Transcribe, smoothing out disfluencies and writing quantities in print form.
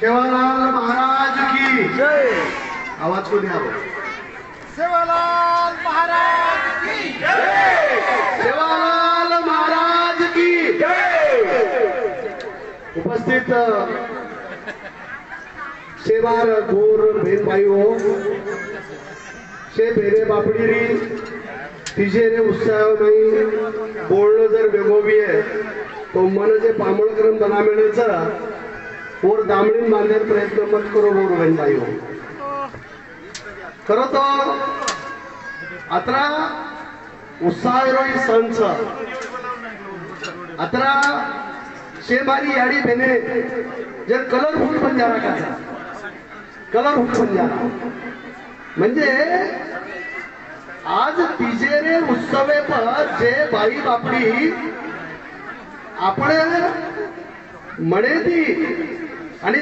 सेवालाल महाराज की जय। आवाज कोणी आलो? सेवालाल महाराज की जय। सेवालाल महाराज की जय। उपस्थित सेवार गोर बहन भाईओ, शे भेरे बापड़ी री तिजेरे उत्साह नहीं बोलणं जर बेगोबी है तो मन जे पामळकरम बनामेण्याचा और दामडीन बांधायला प्रयत्न मत करो बोर बहन भाईओ। खरं तो अतरा उत्साह रोई संच अतरा शे बारी याडी बेने जर कलरफुल बंजारा का कलरफुल बंजारा म्हणजे आज तिजेरे उत्सवे पर जे बाई बापडी आपण म्हणे ती आणि